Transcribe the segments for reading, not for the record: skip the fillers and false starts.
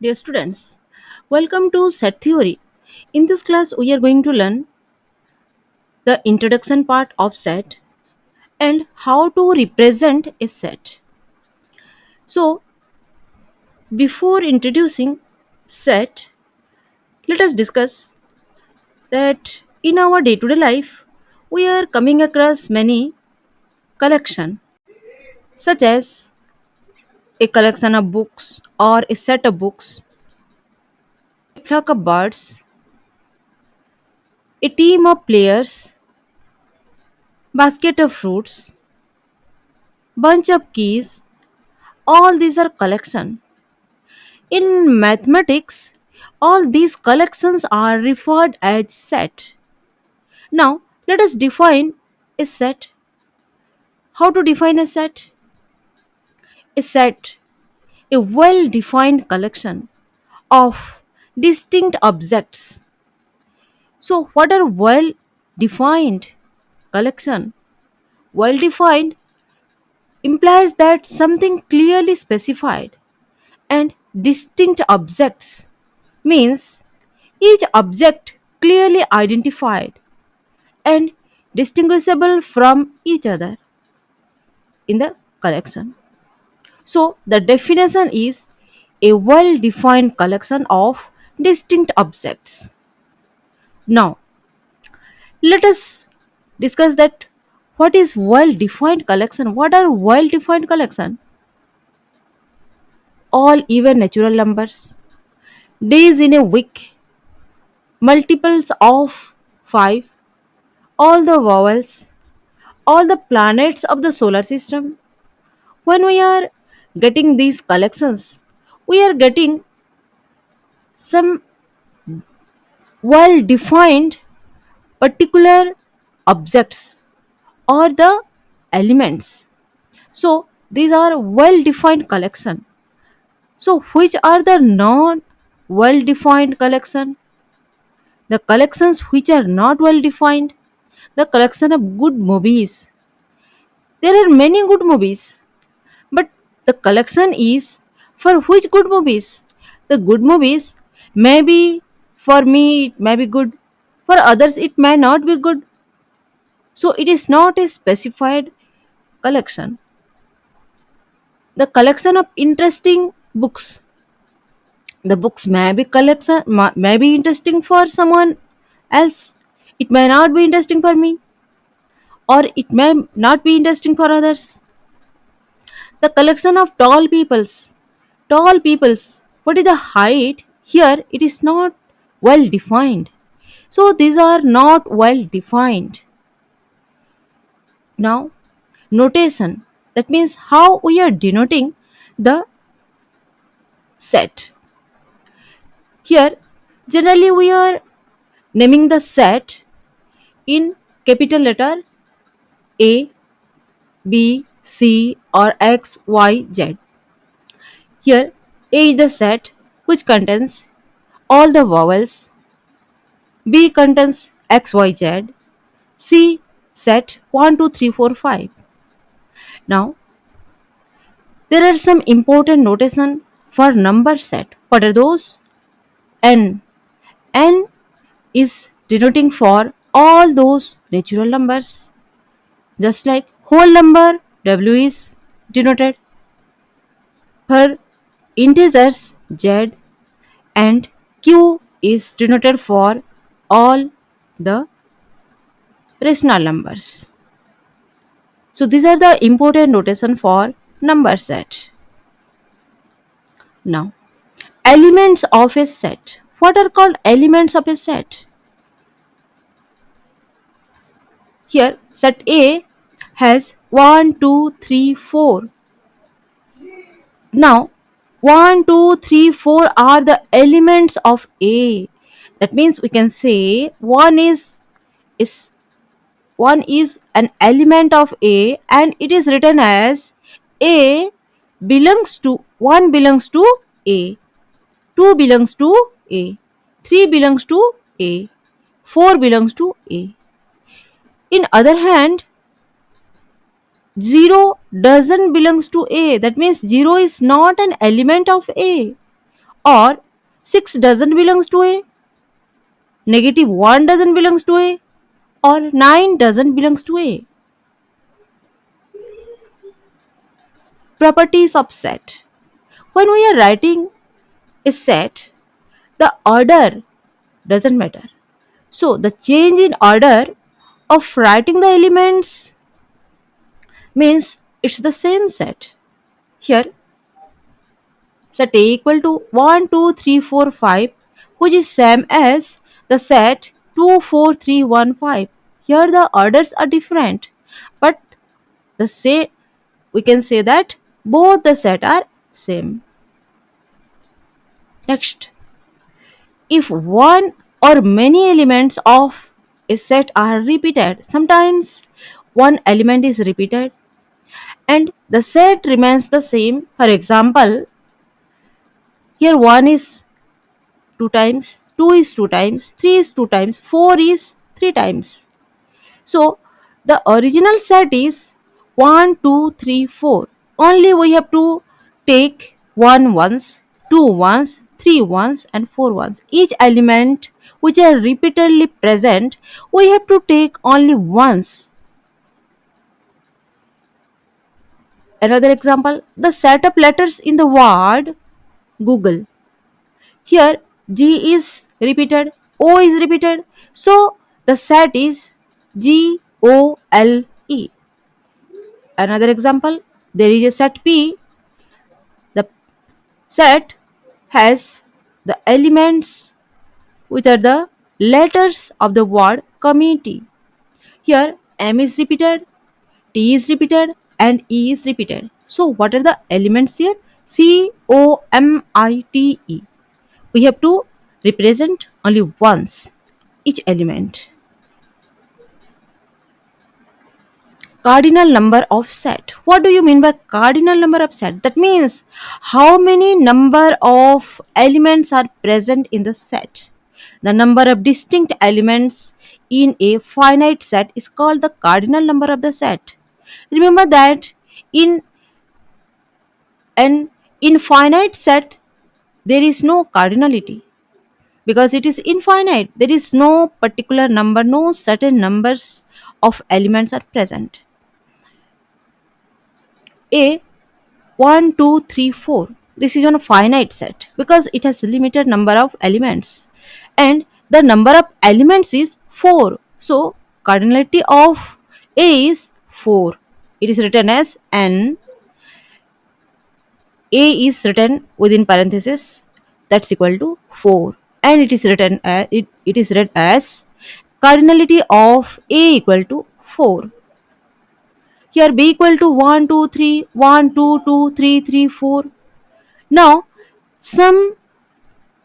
Dear students, welcome to Set Theory. In this class, we are going to learn the introduction part of set and how to represent a set. So, before introducing set, let us discuss that in our day-to-day life, we are coming across many collection such as a collection of books or a set of books, a flock of birds, a team of players, basket of fruits, bunch of keys. All these are collection. In mathematics, all these collections are referred as set. Now, let us define a set. How to define a set? A set, a well defined collection of distinct objects. So, what are well defined collection? Well defined implies that something clearly specified and distinct objects means each object clearly identified and distinguishable from each other in the collection. So, the definition is a well defined collection of distinct objects. Now, let us discuss that what is well defined collection. What are well defined collection? All even natural numbers, days in a week, multiples of 5, all the vowels, all the planets of the solar system. When we are getting these collections, we are getting some well defined particular objects or the elements. So these are well defined collection. So which are the non well defined collection? The collections which are not well defined, the collection of good movies. There are many good movies, but the collection is for which good movies? The good movies maybe for me it may be good, for others it may not be good. So it is not a specified collection. The collection of interesting books. The books may be may be interesting for someone else. It may not be interesting for me, or it may not be interesting for others. The collection of tall peoples. Tall peoples. What is the height? Here it is not well defined. So these are not well defined. Now, notation. That means how we are denoting the set. Here, generally we are naming the set in capital letter A, B, C or X, Y, Z. Here, A is the set which contains all the vowels, B contains X, Y, Z, C set 1, 2, 3, 4, 5. Now, there are some important notation for number set. What are those? N. N is denoting for all those natural numbers. Just like whole number, W is denoted for integers, Z, and Q is denoted for all the rational numbers. So these are the important notation for number set. Now, elements of a set. What are called elements of a set? Here, set A has 1, 2, 3, 4. Now, 1, 2, 3, 4 are the elements of A. That means we can say is 1 is an element of A and it is written as A belongs to 1 belongs to A, 2 belongs to A, 3 belongs to A, 4 belongs to A. In other hand, 0 doesn't belongs to A. That means 0 is not an element of A. or 6 doesn't belongs to A, negative 1 doesn't belongs to A, or 9 doesn't belongs to A. Properties of set. When we are writing a set, the order doesn't matter. So the change in order of writing the elements means it's the same set. Here set A equal to 1, 2, 3, 4, 5, which is same as the set 2, 4, 3, 1, 5. Here the orders are different, but the say we can say that both the set are same. Next, if one or many elements of a set are repeated, sometimes one element is repeated and the set remains the same. For example, here 1 is 2 times, 2 is 2 times, 3 is 2 times, 4 is 3 times. So the original set is 1, 2, 3, 4. Only we have to take 1 once, 2 once, 3 once, and 4 once. Each element which are repeatedly present, we have to take only once. Another example, the set of letters in the word Google. Here G is repeated, O is repeated. So the set is GOLE. Another example, there is a set P. The set has the elements which are the letters of the word committee. Here M is repeated, T is repeated, and E is repeated. So what are the elements here? COMITE. We have to represent only once each element. Cardinal number of set. What do you mean by cardinal number of set? That means how many number of elements are present in the set. The number of distinct elements in a finite set is called the cardinal number of the set. Remember that in an infinite set there is no cardinality because it is infinite. There is no particular number, no certain numbers of elements are present. A 1, 2, 3, 4. This is on a finite set because it has limited number of elements and the number of elements is 4. So cardinality of A is 4. It is written as N. A is written within parenthesis, that's equal to 4, and it is written as, it is read as cardinality of A equal to 4. Here B equal to 1, 2, 3, 1, 2, 2, 3, 3, 4. Now some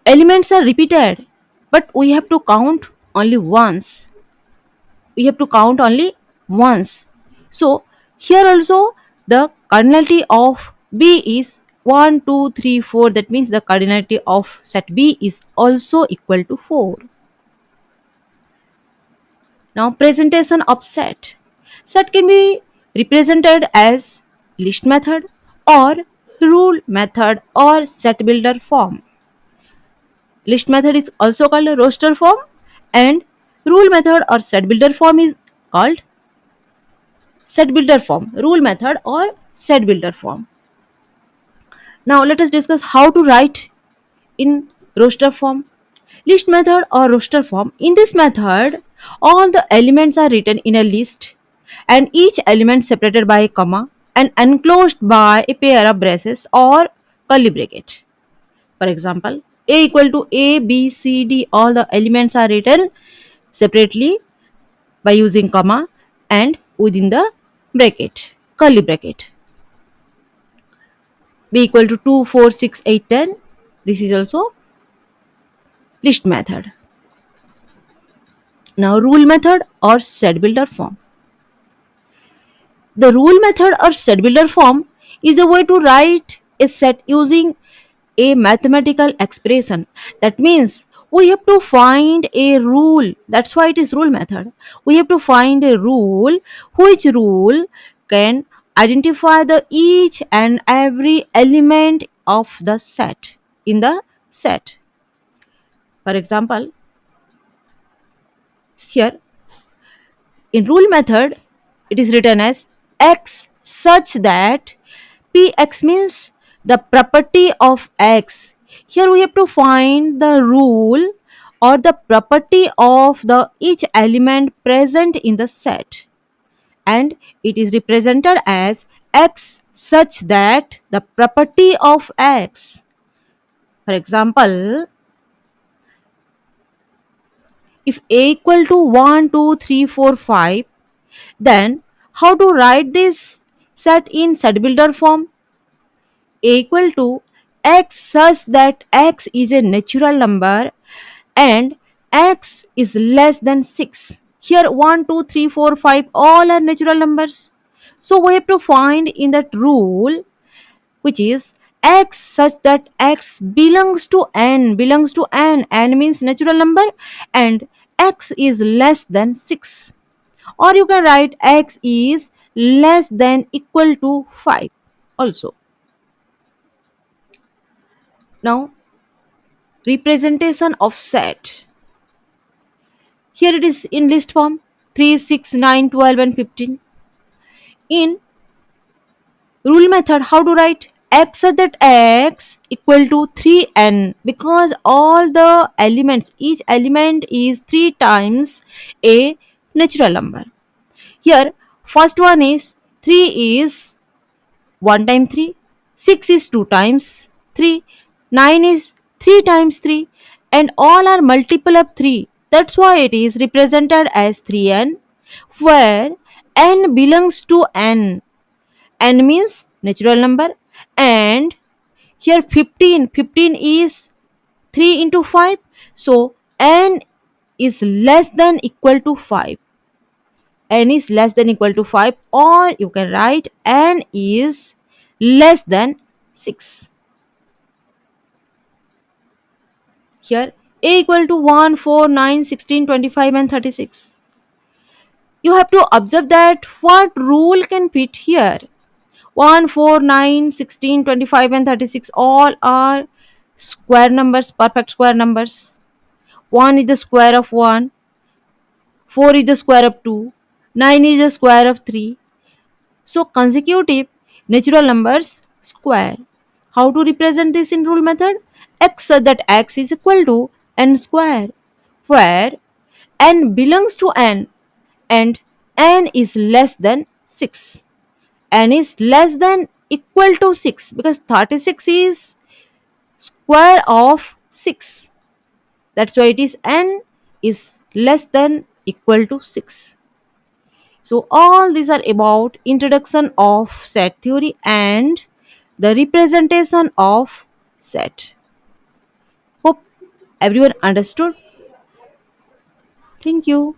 elements are repeated, but we have to count only once. We have to count only once. So here also the cardinality of B is 1, 2, 3, 4. That means the cardinality of set B is also equal to 4. Now presentation of set. Set can be represented as list method or rule method or set builder form. List method is also called a roster form and rule method or set builder form is called set builder form, rule method or set builder form. Now let us discuss how to write in roster form. List method or roster form. In this method, all the elements are written in a list and each element separated by a comma and enclosed by a pair of braces or curly bracket. For example, A equal to A, B, C, D. All the elements are written separately by using comma and within the bracket, curly bracket. B equal to 2, 4, 6, 8, 10. This is also list method. Now rule method or set builder form. The rule method or set builder form is a way to write a set using a mathematical expression. That means we have to find a rule. That's why it is rule method. We have to find a rule which rule can identify the each and every element of the set in the set. For example, here in rule method, it is written as x such that px means the property of x. Here we have to find the rule or the property of the each element present in the set, and it is represented as x such that the property of x. For example, if a equal to 1, 2, 3, 4, 5, then how to write this set in set builder form? A equal to x such that x is a natural number and x is less than 6. Here 1, 2, 3, 4, 5 all are natural numbers. So we have to find in that rule, which is x such that x belongs to n means natural number, and x is less than 6, or you can write x is less than equal to 5 also. Now, representation of set. Here it is in list form 3, 6, 9, 12, and 15. In rule method, how to write x such that x equal to 3n, because all the elements, each element is 3 times a natural number. Here, first one is 3 is 1 times 3, 6 is 2 times 3, 9 is 3 times 3, and all are multiple of 3. That's why it is represented as 3n, where n belongs to n. N means natural number, and here 15 is 3 into 5, so n is less than equal to 5. N is less than equal to 5, or you can write n is less than 6. Here a equal to 1, 4, 9, 16, 25, and 36. You have to observe that what rule can fit here. 1, 4, 9, 16, 25, and 36 all are square numbers, perfect square numbers. 1 is the square of 1, 4 is the square of 2, 9 is the square of 3. So consecutive natural numbers square. How to represent this in rule method? X such that x is equal to n square, where n belongs to n and n is less than 6. N is less than equal to 6 because 36 is square of 6. That's why it is n is less than equal to 6. So all these are about introduction of set theory and the representation of set. Hope everyone understood. Thank you.